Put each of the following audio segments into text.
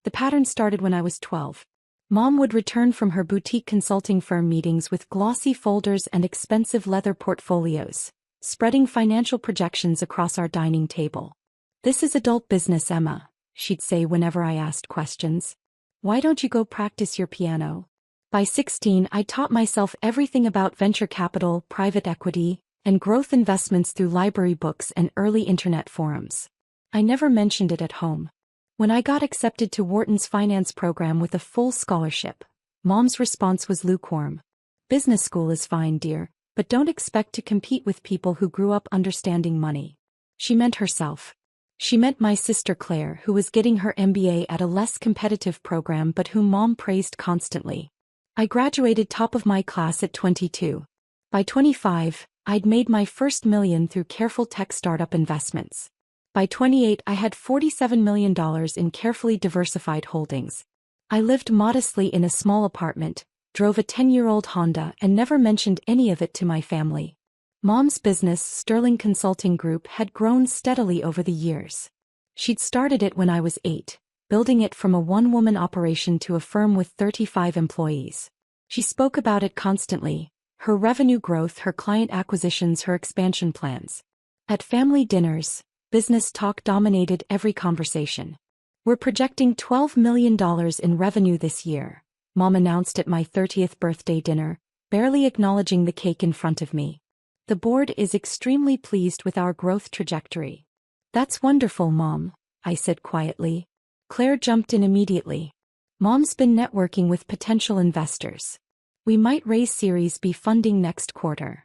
The pattern started when I was 12. Mom would return from her boutique consulting firm meetings with glossy folders and expensive leather portfolios, spreading financial projections across our dining table. "This is adult business, Emma," she'd say whenever I asked questions. "Why don't you go practice your piano?" By 16, I taught myself everything about venture capital, private equity, and growth investments through library books and early internet forums. I never mentioned it at home. When I got accepted to Wharton's finance program with a full scholarship, Mom's response was lukewarm. "Business school is fine, dear, but don't expect to compete with people who grew up understanding money." She meant herself. She meant my sister Claire, who was getting her MBA at a less competitive program but whom Mom praised constantly. I graduated top of my class at 22. By 25, I'd made my first million through careful tech startup investments. By 28, I had $47 million in carefully diversified holdings. I lived modestly in a small apartment, drove a 10-year-old Honda, and never mentioned any of it to my family. Mom's business, Sterling Consulting Group, had grown steadily over the years. She'd started it when I was 8, building it from a one-woman operation to a firm with 35 employees. She spoke about it constantly: her revenue growth, her client acquisitions, her expansion plans. At family dinners, business talk dominated every conversation. "We're projecting $12 million in revenue this year," Mom announced at my 30th birthday dinner, barely acknowledging the cake in front of me. "The board is extremely pleased with our growth trajectory." "That's wonderful, Mom," I said quietly. Claire jumped in immediately. "Mom's been networking with potential investors. We might raise Series B funding next quarter."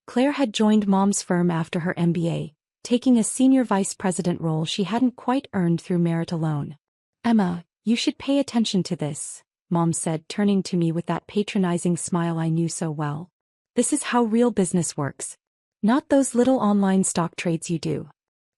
Claire had joined Mom's firm after her MBA, taking a senior vice president role she hadn't quite earned through merit alone. "Emma, you should pay attention to this," Mom said, turning to me with that patronizing smile I knew so well. "This is how real business works. Not those little online stock trades you do."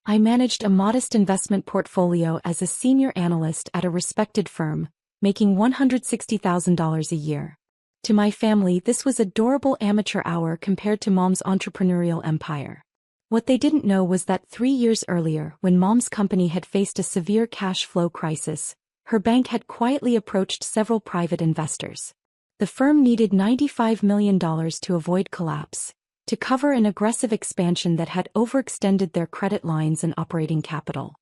I managed a modest investment portfolio as a senior analyst at a respected firm, making $160,000 a year. To my family, this was a durable amateur hour compared to Mom's entrepreneurial empire. What they didn't know was that 3 years earlier, when Mom's company had faced a severe cash flow crisis, her bank had quietly approached several private investors. The firm needed $95 million to avoid collapse, to cover an aggressive expansion that had overextended their credit lines and operating capital.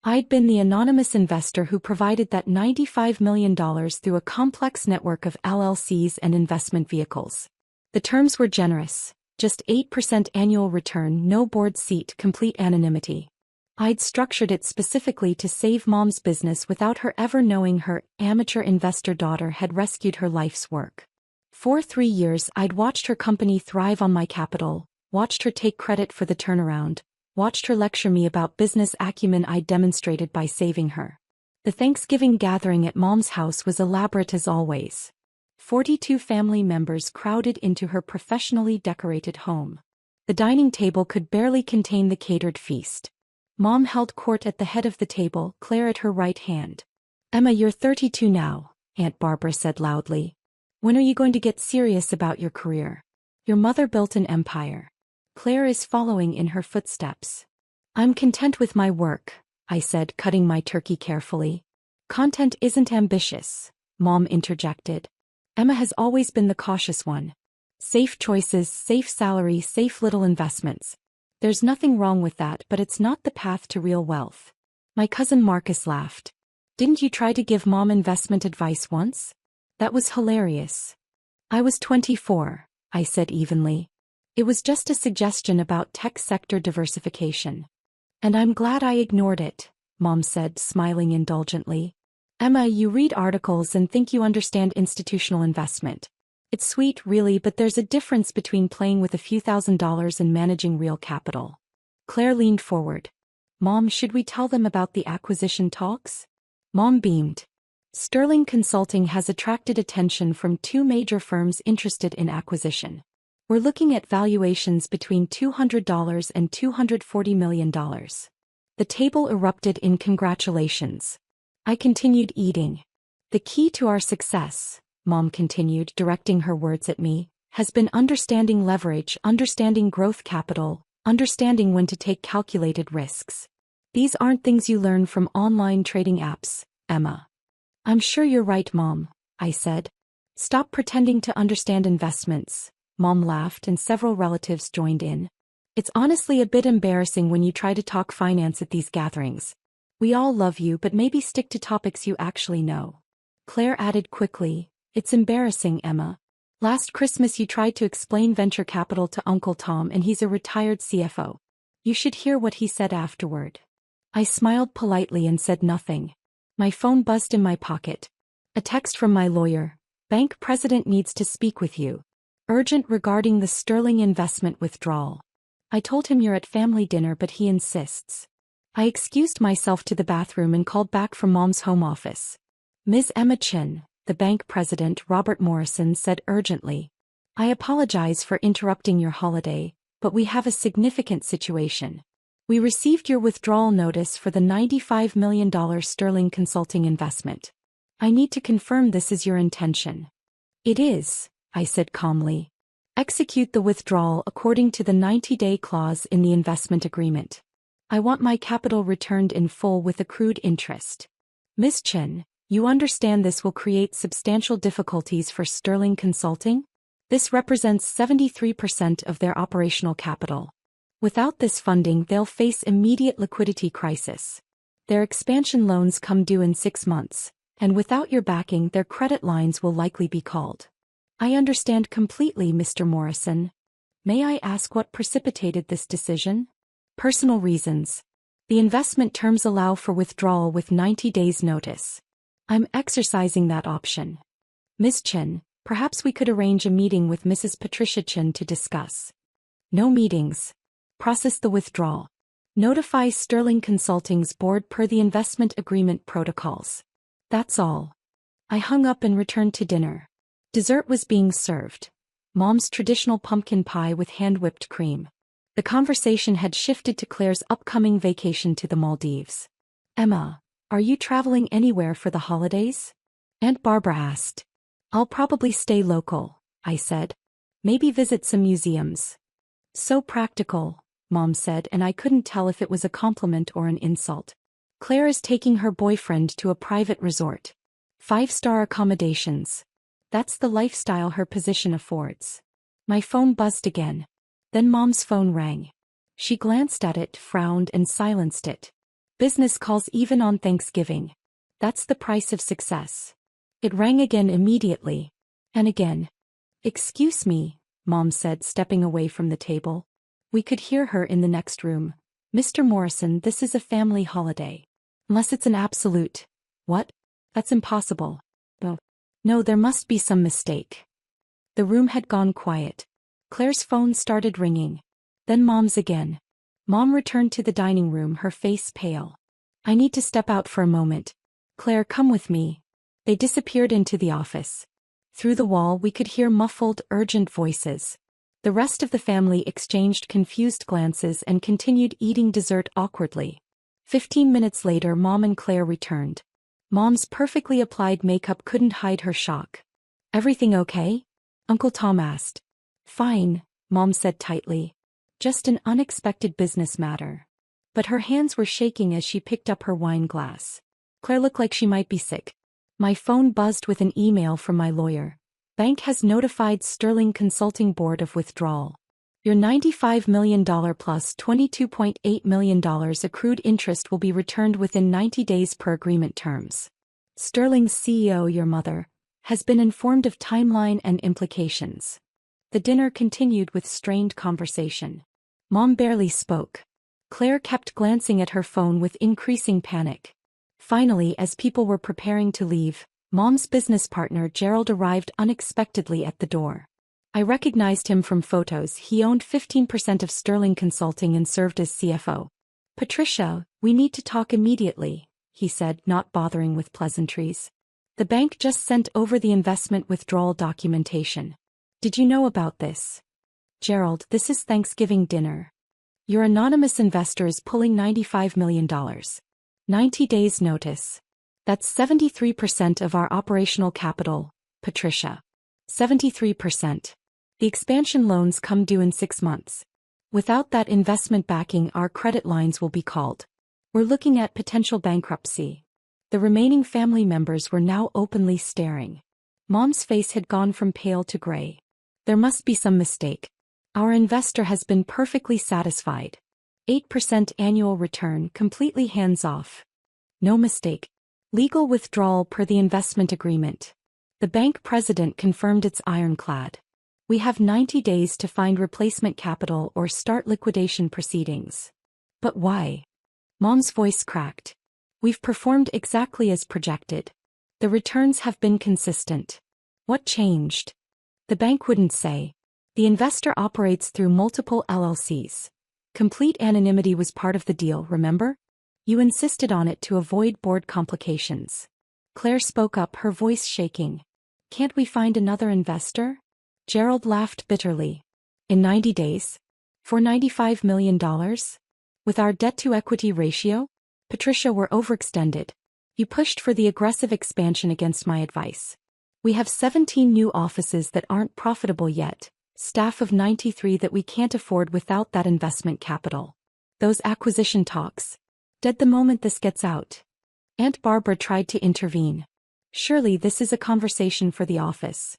I'd been the anonymous investor who provided that $95 million through a complex network of LLCs and investment vehicles. The terms were generous: just 8% annual return, no board seat, complete anonymity. I'd structured it specifically to save Mom's business without her ever knowing her amateur investor daughter had rescued her life's work. For 3 years, I'd watched her company thrive on my capital, watched her take credit for the turnaround, watched her lecture me about business acumen I'd demonstrated by saving her. The Thanksgiving gathering at Mom's house was elaborate as always. 42 family members crowded into her professionally decorated home. The dining table could barely contain the catered feast. Mom held court at the head of the table, Claire at her right hand. "Emma, you're 32 now," Aunt Barbara said loudly. "When are you going to get serious about your career? Your mother built an empire. Claire is following in her footsteps." "I'm content with my work," I said, cutting my turkey carefully. "Content isn't ambitious," Mom interjected. "Emma has always been the cautious one. Safe choices, safe salary, safe little investments. There's nothing wrong with that, but it's not the path to real wealth." My cousin Marcus laughed. "Didn't you try to give Mom investment advice once?" That was hilarious. "I was 24, I said evenly. "It was just a suggestion about tech sector diversification." "And I'm glad I ignored it," Mom said, smiling indulgently. "Emma, you read articles and think you understand institutional investment. It's sweet, really, but there's a difference between playing with a few $1,000s and managing real capital." Claire leaned forward. "Mom, should we tell them about the acquisition talks?" Mom beamed. "Sterling Consulting has attracted attention from 2 major firms interested in acquisition. We're looking at valuations between $200 and $240 million. The table erupted in congratulations. I continued eating. "The key to our success," Mom continued, directing her words at me, "has been understanding leverage, understanding growth capital, understanding when to take calculated risks. These aren't things you learn from online trading apps, Emma. I'm sure you're right, Mom, I said. Stop pretending to understand investments. Mom laughed and several relatives joined in. It's honestly a bit embarrassing when you try to talk finance at these gatherings. We all love you, but maybe stick to topics you actually know. Claire added quickly, It's embarrassing, Emma. Last Christmas you tried to explain venture capital to Uncle Tom and he's a retired CFO. You should hear what he said afterward. I smiled politely and said nothing. My phone buzzed in my pocket. A text from my lawyer. Bank president needs to speak with you. Urgent regarding the sterling investment withdrawal. I told him you're at family dinner, but he insists. I excused myself to the bathroom and called back from Mom's home office. Ms. Emma Chin, the bank president Robert Morrison said urgently. I apologize for interrupting your holiday, but we have a significant situation. We received your withdrawal notice for the $95 million sterling consulting investment. I need to confirm this is your intention. It is, I said calmly. Execute the withdrawal according to the 90-day clause in the investment agreement. I want my capital returned in full with accrued interest. Ms. Chen, you understand this will create substantial difficulties for Sterling Consulting? This represents 73% of their operational capital. Without this funding, they'll face immediate liquidity crisis. Their expansion loans come due in 6 months, and without your backing, their credit lines will likely be called. I understand completely, Mr. Morrison. May I ask what precipitated this decision? Personal reasons. The investment terms allow for withdrawal with 90 days' notice. I'm exercising that option. Ms. Chen, perhaps we could arrange a meeting with Mrs. Patricia Chen to discuss. No meetings. Process the withdrawal. Notify Sterling Consulting's board per the investment agreement protocols. That's all. I hung up and returned to dinner. Dessert was being served. Mom's traditional pumpkin pie with hand-whipped cream. The conversation had shifted to Claire's upcoming vacation to the Maldives. Emma, are you traveling anywhere for the holidays? Aunt Barbara asked. I'll probably stay local, I said. Maybe visit some museums. So practical, Mom said, and I couldn't tell if it was a compliment or an insult. Claire is taking her boyfriend to a private resort. 5-star accommodations. That's the lifestyle her position affords. My phone buzzed again. Then Mom's phone rang. She glanced at it, frowned, and silenced it. Business calls even on Thanksgiving. That's the price of success. It rang again immediately. And again. Excuse me, Mom said, stepping away from the table. We could hear her in the next room. Mr. Morrison, this is a family holiday. Unless it's an absolute. What? That's impossible. Oh. No, there must be some mistake. The room had gone quiet. Claire's phone started ringing. Then Mom's again. Mom returned to the dining room, her face pale. I need to step out for a moment. Claire, come with me. They disappeared into the office. Through the wall we could hear muffled, urgent voices. The rest of the family exchanged confused glances and continued eating dessert awkwardly. 15 minutes later, Mom and Claire returned. Mom's perfectly applied makeup couldn't hide her shock. Everything okay? Uncle Tom asked. Fine, Mom said tightly. Just an unexpected business matter. But her hands were shaking as she picked up her wine glass. Claire looked like she might be sick. My phone buzzed with an email from my lawyer. Bank has notified Sterling Consulting Board of withdrawal. Your $95 million plus $22.8 million accrued interest will be returned within 90 days per agreement terms. Sterling's CEO, your mother, has been informed of timeline and implications. The dinner continued with strained conversation. Mom barely spoke. Claire kept glancing at her phone with increasing panic. Finally, as people were preparing to leave, Mom's business partner Gerald arrived unexpectedly at the door. I recognized him from photos. He owned 15% of Sterling Consulting and served as CFO. Patricia, we need to talk immediately, he said, not bothering with pleasantries. The bank just sent over the investment withdrawal documentation. Did you know about this? Gerald, this is Thanksgiving dinner. Your anonymous investor is pulling $95 million. 90 days notice. That's 73% of our operational capital, Patricia. 73%. The expansion loans come due in 6 months. Without that investment backing, our credit lines will be called. We're looking at potential bankruptcy. The remaining family members were now openly staring. Mom's face had gone from pale to gray. There must be some mistake. Our investor has been perfectly satisfied. 8% annual return, completely hands-off. No mistake. Legal withdrawal per the investment agreement. The bank president confirmed it's ironclad. We have 90 days to find replacement capital or start liquidation proceedings. But why? Mom's voice cracked. We've performed exactly as projected. The returns have been consistent. What changed? The bank wouldn't say. The investor operates through multiple LLCs. Complete anonymity was part of the deal, remember? You insisted on it to avoid board complications. Claire spoke up, her voice shaking. Can't we find another investor? Gerald laughed bitterly. In 90 days? For $95 million? With our debt-to-equity ratio? Patricia, we're overextended. You pushed for the aggressive expansion against my advice. We have 17 new offices that aren't profitable yet, staff of 93 that we can't afford without that investment capital. Those acquisition talks. Dead the moment this gets out. Aunt Barbara tried to intervene. Surely this is a conversation for the office.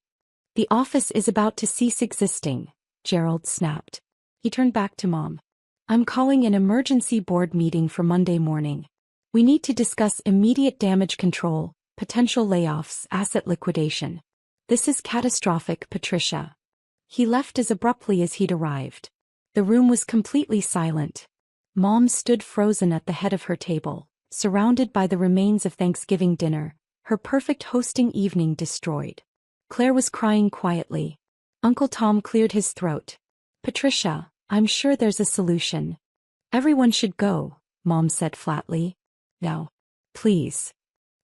The office is about to cease existing, Gerald snapped. He turned back to Mom. I'm calling an emergency board meeting for Monday morning. We need to discuss immediate damage control, potential layoffs, asset liquidation. This is catastrophic, Patricia. He left as abruptly as he'd arrived. The room was completely silent. Mom stood frozen at the head of her table, surrounded by the remains of Thanksgiving dinner, her perfect hosting evening destroyed. Claire was crying quietly. Uncle Tom cleared his throat. Patricia, I'm sure there's a solution. Everyone should go, Mom said flatly. No. Please.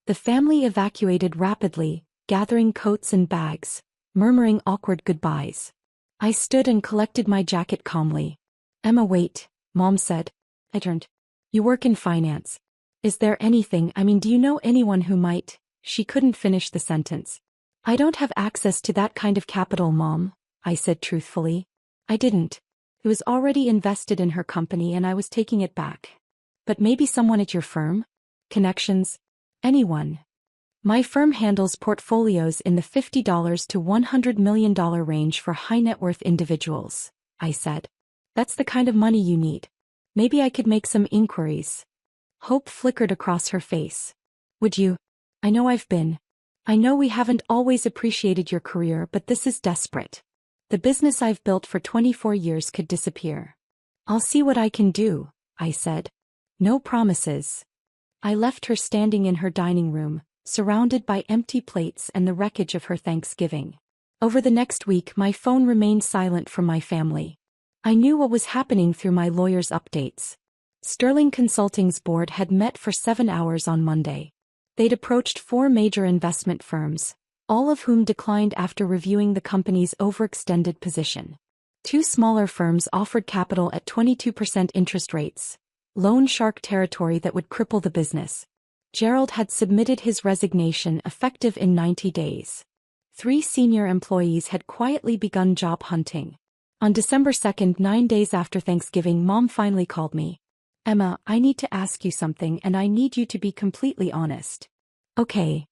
The family evacuated rapidly, gathering coats and bags, murmuring awkward goodbyes. I stood and collected my jacket calmly. Emma, wait, Mom said. I turned. You work in finance. Is there anything, do you know anyone who might? She couldn't finish the sentence. I don't have access to that kind of capital, Mom, I said truthfully. I didn't. It was already invested in her company and I was taking it back. But maybe someone at your firm? Connections? Anyone? My firm handles portfolios in the $50 to $100 million range for high-net-worth individuals, I said. That's the kind of money you need. Maybe I could make some inquiries. Hope flickered across her face. Would you? I know we haven't always appreciated your career, but this is desperate. The business I've built for 24 years could disappear. I'll see what I can do, I said. No promises. I left her standing in her dining room, surrounded by empty plates and the wreckage of her Thanksgiving. Over the next week, my phone remained silent from my family. I knew what was happening through my lawyer's updates. Sterling Consulting's board had met for 7 hours on Monday. They'd approached 4 major investment firms, all of whom declined after reviewing the company's overextended position. 2 smaller firms offered capital at 22% interest rates, loan shark territory that would cripple the business. Gerald had submitted his resignation effective in 90 days. 3 senior employees had quietly begun job hunting. On December 2nd, 9 days after Thanksgiving, Mom finally called me. Emma, I need to ask you something and I need you to be completely honest. Okay.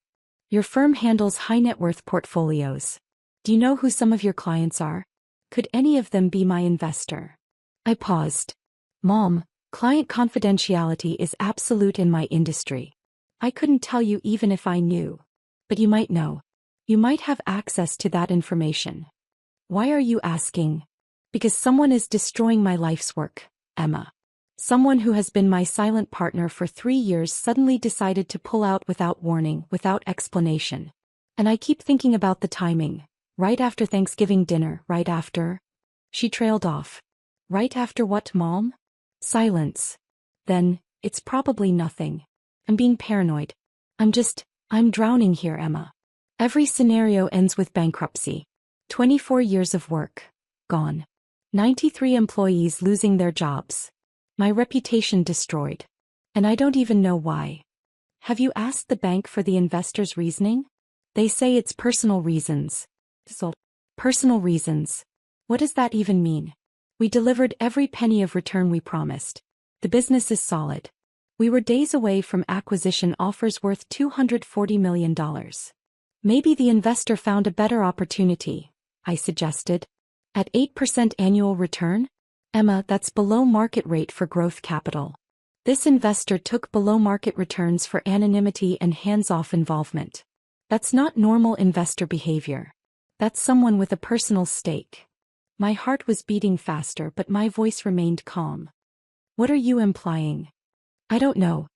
Your firm handles high-net-worth portfolios. Do you know who some of your clients are? Could any of them be my investor? I paused. Mom, client confidentiality is absolute in my industry. I couldn't tell you even if I knew. But you might know. You might have access to that information. Why are you asking? Because someone is destroying my life's work, Emma. Someone who has been my silent partner for 3 years suddenly decided to pull out without warning, without explanation. And I keep thinking about the timing. Right after Thanksgiving dinner, right after... She trailed off. Right after what, Mom? Silence. Then, it's probably nothing. I'm being paranoid. I'm drowning here, Emma. Every scenario ends with bankruptcy. 24 years of work. Gone. 93 employees losing their jobs. My reputation destroyed. And I don't even know why. Have you asked the bank for the investor's reasoning? They say it's personal reasons. Personal reasons. What does that even mean? We delivered every penny of return we promised. The business is solid. We were days away from acquisition offers worth $240 million. Maybe the investor found a better opportunity, I suggested. At 8% annual return? Emma, that's below market rate for growth capital. This investor took below market returns for anonymity and hands-off involvement. That's not normal investor behavior. That's someone with a personal stake. My heart was beating faster, but my voice remained calm. What are you implying? I don't know.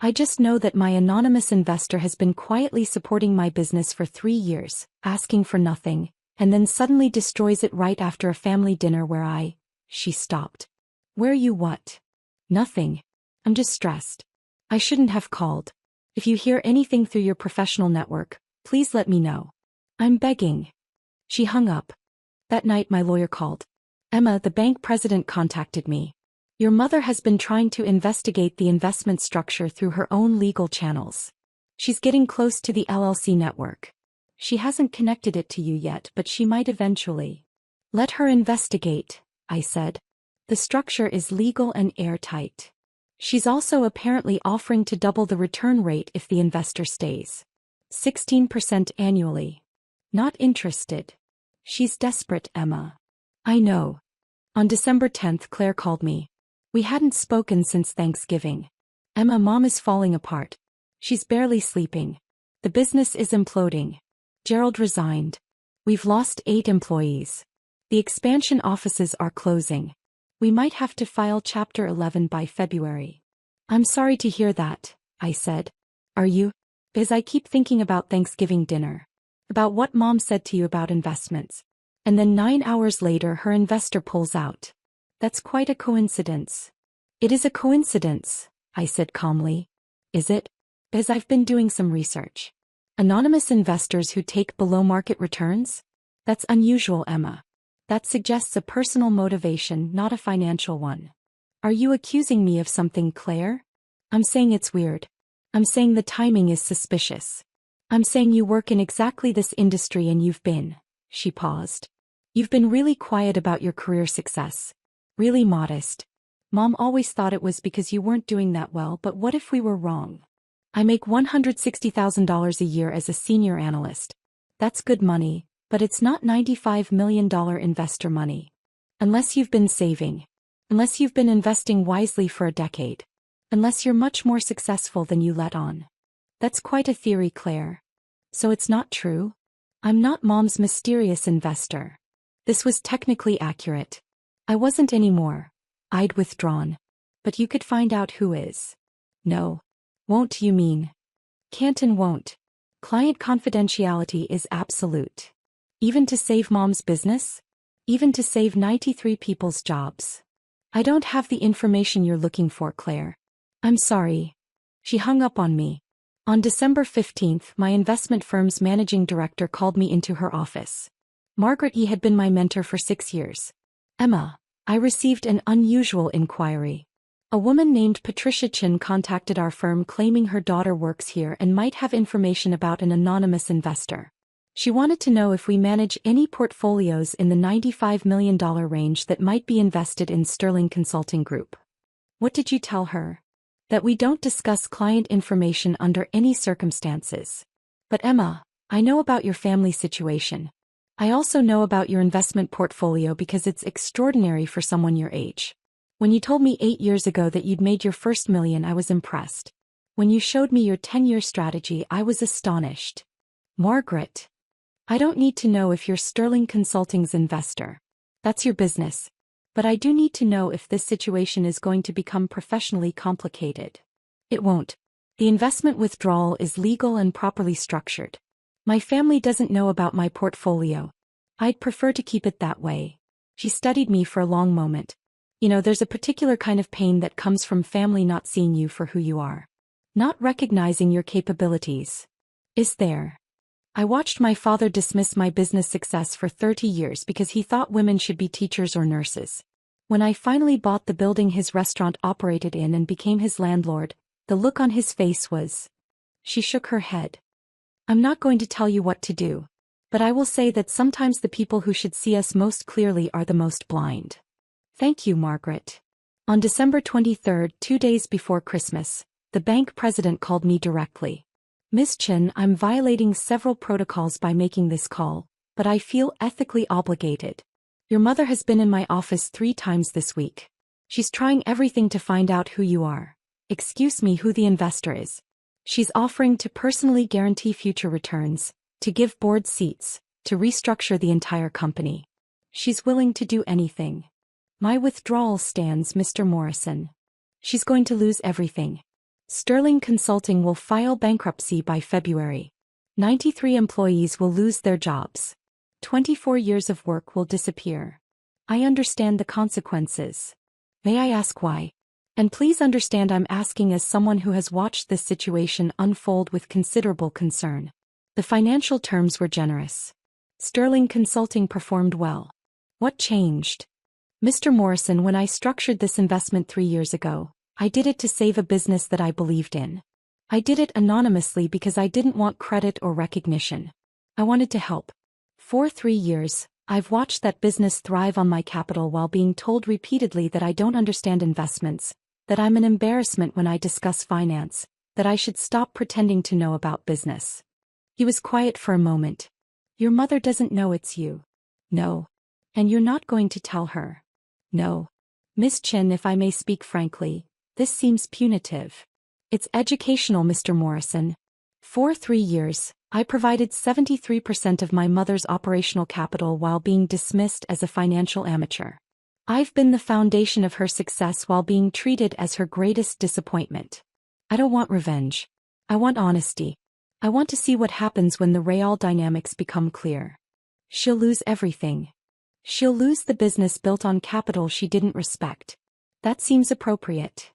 I just know that my anonymous investor has been quietly supporting my business for 3 years, asking for nothing, and then suddenly destroys it right after a family dinner where She stopped. Where you what? Nothing. I'm just stressed. I shouldn't have called. If you hear anything through your professional network, please let me know. I'm begging. She hung up. That night my lawyer called. Emma, the bank president contacted me. Your mother has been trying to investigate the investment structure through her own legal channels. She's getting close to the LLC network. She hasn't connected it to you yet, but she might eventually. Let her investigate, I said. The structure is legal and airtight. She's also apparently offering to double the return rate if the investor stays. 16% annually. Not interested. She's desperate, Emma. I know. On December 10th, Claire called me. We hadn't spoken since Thanksgiving. Emma, Mom is falling apart. She's barely sleeping. The business is imploding. Gerald resigned. We've lost 8 employees. The expansion offices are closing. We might have to file Chapter 11 by February. I'm sorry to hear that, I said. Are you? Because I keep thinking about Thanksgiving dinner. About what Mom said to you about investments. And then 9 hours later her investor pulls out. That's quite a coincidence. It is a coincidence, I said calmly. Is it? Because I've been doing some research. Anonymous investors who take below-market returns? That's unusual, Emma. That suggests a personal motivation, not a financial one. Are you accusing me of something, Claire? I'm saying it's weird. I'm saying the timing is suspicious. I'm saying you work in exactly this industry and you've been. She paused. You've been really quiet about your career success. Really modest. Mom always thought it was because you weren't doing that well, but what if we were wrong? I make $160,000 a year as a senior analyst. That's good money, but it's not $95 million investor money. Unless you've been saving. Unless you've been investing wisely for a decade. Unless you're much more successful than you let on. That's quite a theory, Claire. So it's not true? I'm not Mom's mysterious investor. This was technically accurate. I wasn't anymore. I'd withdrawn. But you could find out who is. No. Won't, you mean? Can't and won't. Client confidentiality is absolute. Even to save Mom's business? Even to save 93 people's jobs. I don't have the information you're looking for, Claire. I'm sorry. She hung up on me. On December 15th, my investment firm's managing director called me into her office. Margaret E. had been my mentor for 6 years. Emma, I received an unusual inquiry. A woman named Patricia Chin contacted our firm claiming her daughter works here and might have information about an anonymous investor. She wanted to know if we manage any portfolios in the $95 million range that might be invested in Sterling Consulting Group. What did you tell her? That we don't discuss client information under any circumstances. But Emma, I know about your family situation. I also know about your investment portfolio because it's extraordinary for someone your age. When you told me 8 years ago that you'd made your first million, I was impressed. When you showed me your 10-year strategy, I was astonished. Margaret, I don't need to know if you're Sterling Consulting's investor. That's your business. But I do need to know if this situation is going to become professionally complicated. It won't. The investment withdrawal is legal and properly structured. My family doesn't know about my portfolio. I'd prefer to keep it that way. She studied me for a long moment. You know, there's a particular kind of pain that comes from family not seeing you for who you are. Not recognizing your capabilities. Is there? I watched my father dismiss my business success for 30 years because he thought women should be teachers or nurses. When I finally bought the building his restaurant operated in and became his landlord, the look on his face was... She shook her head. I'm not going to tell you what to do. But I will say that sometimes the people who should see us most clearly are the most blind. Thank you, Margaret. On December 23rd, 2 days before Christmas, The bank president called me directly. Ms. Chen, I'm violating several protocols by making this call, but I feel ethically obligated. Your mother has been in my office 3 times this week. She's trying everything to find out who you are. Excuse me, who the investor is. She's offering to personally guarantee future returns, to give board seats, to restructure the entire company. She's willing to do anything. My withdrawal stands, Mr. Morrison. She's going to lose everything. Sterling Consulting will file bankruptcy by February. 93 employees will lose their jobs. 24 years of work will disappear. I understand the consequences. May I ask why? And please understand, I'm asking as someone who has watched this situation unfold with considerable concern. The financial terms were generous. Sterling Consulting performed well. What changed? Mr. Morrison, when I structured this investment 3 years ago, I did it to save a business that I believed in. I did it anonymously because I didn't want credit or recognition. I wanted to help. For 3 years, I've watched that business thrive on my capital while being told repeatedly that I don't understand investments, that I'm an embarrassment when I discuss finance, that I should stop pretending to know about business. He was quiet for a moment. Your mother doesn't know it's you. No. And you're not going to tell her. No. Miss Chen, if I may speak frankly, this seems punitive. It's educational, Mr. Morrison. For 3 years, I provided 73% of my mother's operational capital while being dismissed as a financial amateur. I've been the foundation of her success while being treated as her greatest disappointment. I don't want revenge. I want honesty. I want to see what happens when the real dynamics become clear. She'll lose everything. She'll lose the business built on capital she didn't respect. That seems appropriate.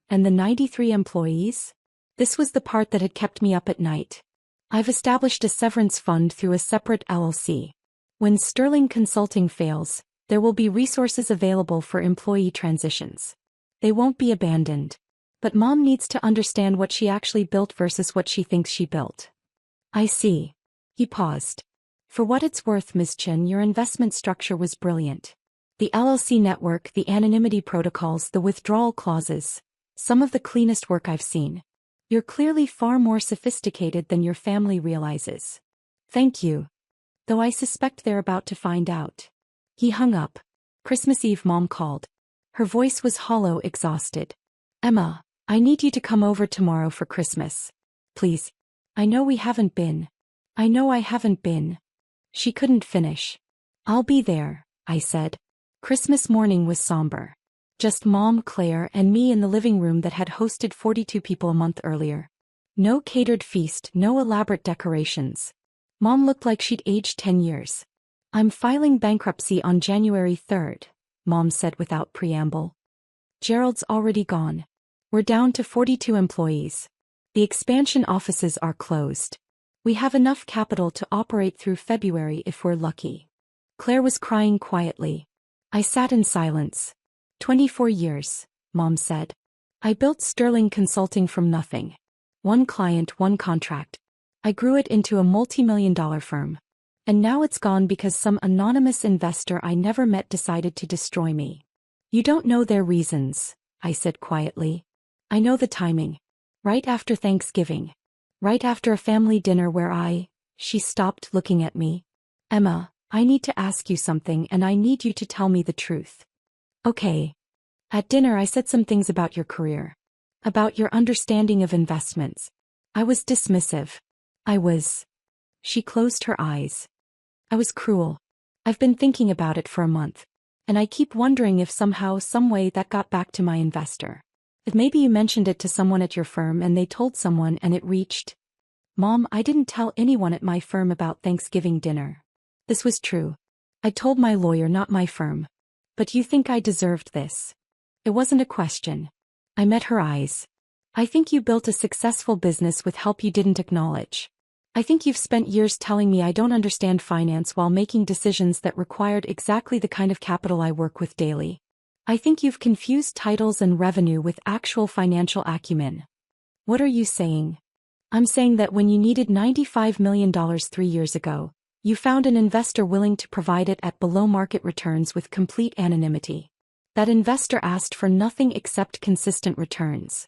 And the 93 employees? This was the part that had kept me up at night. I've established a severance fund through a separate LLC. When Sterling Consulting fails, there will be resources available for employee transitions. They won't be abandoned. But Mom needs to understand what she actually built versus what she thinks she built. I see. He paused. For what it's worth, Ms. Chen, your investment structure was brilliant. The LLC network, the anonymity protocols, the withdrawal clauses. Some of the cleanest work I've seen. You're clearly far more sophisticated than your family realizes. Thank you. Though I suspect they're about to find out. He hung up. Christmas Eve, Mom called. Her voice was hollow, exhausted. Emma, I need you to come over tomorrow for Christmas. Please. I know we haven't been. I know I haven't been. She couldn't finish. I'll be there, I said. Christmas morning was somber. Just Mom, Claire, and me in the living room that had hosted 42 people a month earlier. No catered feast, no elaborate decorations. Mom looked like she'd aged 10 years. I'm filing bankruptcy on January 3rd, Mom said without preamble. Gerald's already gone. We're down to 42 employees. The expansion offices are closed. We have enough capital to operate through February if we're lucky. Claire was crying quietly. I sat in silence. 24 years, Mom said. I built Sterling Consulting from nothing. 1 client, 1 contract. I grew it into a multi-million-dollar firm. And now it's gone because some anonymous investor I never met decided to destroy me. You don't know their reasons, I said quietly. I know the timing. Right after Thanksgiving. Right after a family dinner where she stopped looking at me. Emma, I need to ask you something and I need you to tell me the truth. Okay. At dinner I said some things about your career. About your understanding of investments. I was dismissive. She closed her eyes. I was cruel. I've been thinking about it for a month. And I keep wondering if somehow, some way that got back to my investor. If maybe you mentioned it to someone at your firm and they told someone and it reached. Mom, I didn't tell anyone at my firm about Thanksgiving dinner. This was true. I told my lawyer, not my firm. But you think I deserved this? It wasn't a question. I met her eyes. I think you built a successful business with help you didn't acknowledge. I think you've spent years telling me I don't understand finance while making decisions that required exactly the kind of capital I work with daily. I think you've confused titles and revenue with actual financial acumen. What are you saying? I'm saying that when you needed $95 million 3 years ago, you found an investor willing to provide it at below-market returns with complete anonymity. That investor asked for nothing except consistent returns.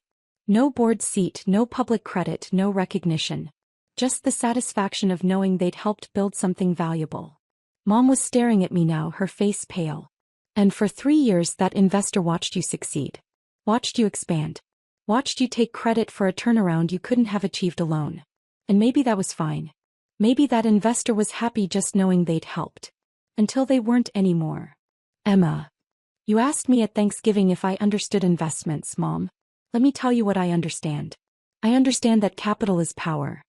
No board seat, no public credit, no recognition. Just the satisfaction of knowing they'd helped build something valuable. Mom was staring at me now, her face pale. And for 3 years that investor watched you succeed. Watched you expand. Watched you take credit for a turnaround you couldn't have achieved alone. And maybe that was fine. Maybe that investor was happy just knowing they'd helped. Until they weren't anymore. Emma. You asked me at Thanksgiving if I understood investments, Mom. Let me tell you what I understand. I understand that capital is power.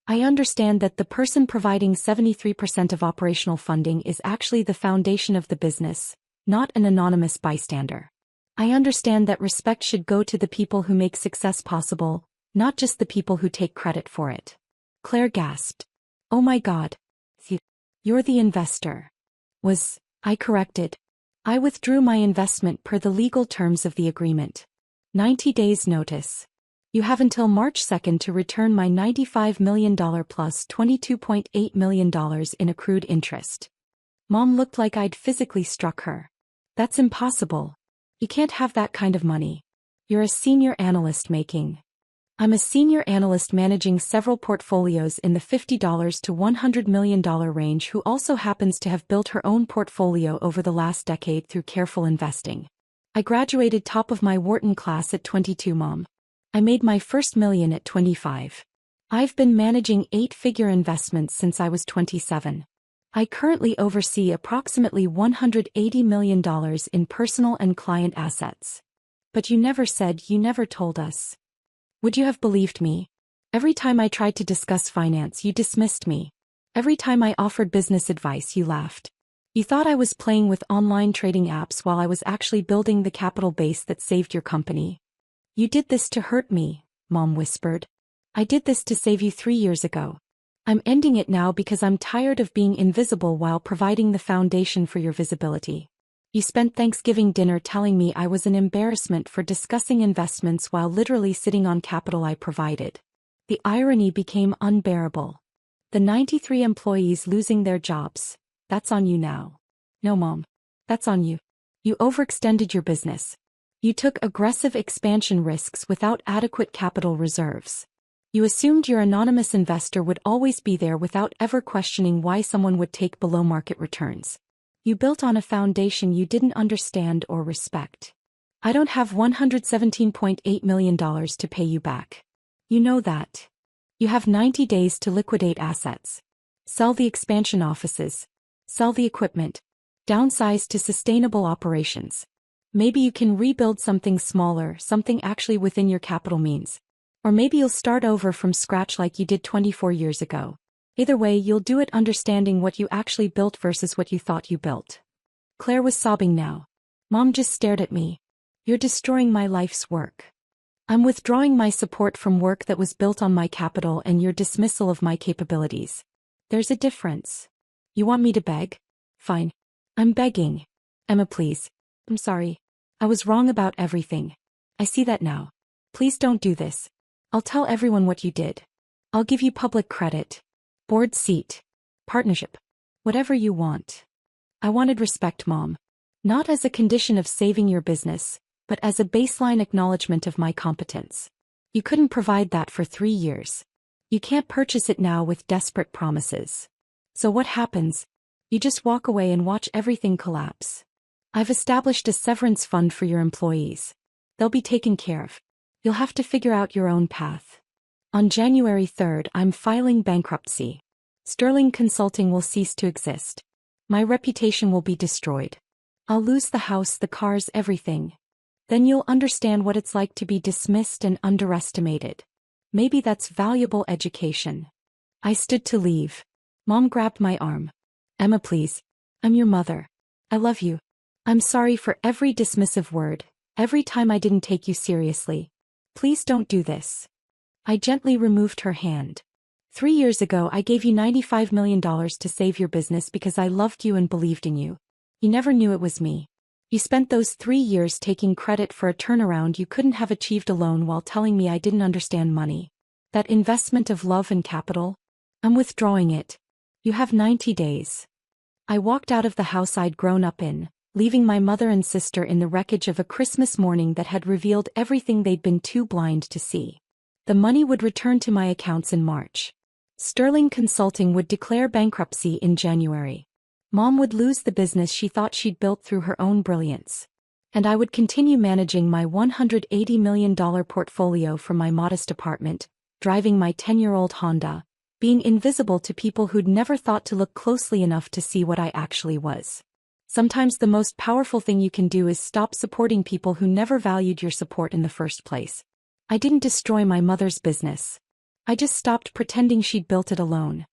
I understand that the person providing 73% of operational funding is actually the foundation of the business, not an anonymous bystander. I understand that respect should go to the people who make success possible, not just the people who take credit for it. Claire gasped. Oh my God. You're the investor. I corrected. I withdrew my investment per the legal terms of the agreement. 90 days notice. You have until March 2nd to return my $95 million plus $22.8 million in accrued interest. Mom looked like I'd physically struck her. That's impossible. You can't have that kind of money. You're a senior analyst making. I'm a senior analyst managing several portfolios in the $50 to $100 million range who also happens to have built her own portfolio over the last decade through careful investing. I graduated top of my Wharton class at 22, Mom. I made my first million at 25. I've been managing 8-figure investments since I was 27. I currently oversee approximately $180 million in personal and client assets. But you never told us. Would you have believed me? Every time I tried to discuss finance, you dismissed me. Every time I offered business advice, you laughed. You thought I was playing with online trading apps while I was actually building the capital base that saved your company. You did this to hurt me, Mom whispered. I did this to save you 3 years ago. I'm ending it now because I'm tired of being invisible while providing the foundation for your visibility. You spent Thanksgiving dinner telling me I was an embarrassment for discussing investments while literally sitting on capital I provided. The irony became unbearable. The 93 employees losing their jobs, that's on you now. No, Mom. That's on you. You overextended your business. You took aggressive expansion risks without adequate capital reserves. You assumed your anonymous investor would always be there without ever questioning why someone would take below-market returns. You built on a foundation you didn't understand or respect. I don't have $117.8 million to pay you back. You know that. You have 90 days to liquidate assets. Sell the expansion offices. Sell the equipment. Downsize to sustainable operations. Maybe you can rebuild something smaller, something actually within your capital means. Or maybe you'll start over from scratch like you did 24 years ago. Either way, you'll do it understanding what you actually built versus what you thought you built. Claire was sobbing now. Mom just stared at me. You're destroying my life's work. I'm withdrawing my support from work that was built on my capital and your dismissal of my capabilities. There's a difference. You want me to beg? Fine. I'm begging. Emma, please. I'm sorry. I was wrong about everything. I see that now. Please don't do this. I'll tell everyone what you did. I'll give you public credit. Board seat. Partnership. Whatever you want. I wanted respect, Mom. Not as a condition of saving your business, but as a baseline acknowledgement of my competence. You couldn't provide that for 3 years. You can't purchase it now with desperate promises. So what happens? You just walk away and watch everything collapse. I've established a severance fund for your employees. They'll be taken care of. You'll have to figure out your own path. On January 3rd, I'm filing bankruptcy. Sterling Consulting will cease to exist. My reputation will be destroyed. I'll lose the house, the cars, everything. Then you'll understand what it's like to be dismissed and underestimated. Maybe that's valuable education. I stood to leave. Mom grabbed my arm. Emma, please. I'm your mother. I love you. I'm sorry for every dismissive word, every time I didn't take you seriously. Please don't do this. I gently removed her hand. 3 years ago I gave you $95 million to save your business because I loved you and believed in you. You never knew it was me. You spent those 3 years taking credit for a turnaround you couldn't have achieved alone while telling me I didn't understand money. That investment of love and capital? I'm withdrawing it. You have 90 days. I walked out of the house I'd grown up in, leaving my mother and sister in the wreckage of a Christmas morning that had revealed everything they'd been too blind to see. The money would return to my accounts in March. Sterling Consulting would declare bankruptcy in January. Mom would lose the business she thought she'd built through her own brilliance. And I would continue managing my $180 million portfolio from my modest apartment, driving my 10-year-old Honda, being invisible to people who'd never thought to look closely enough to see what I actually was. Sometimes the most powerful thing you can do is stop supporting people who never valued your support in the first place. I didn't destroy my mother's business. I just stopped pretending she'd built it alone.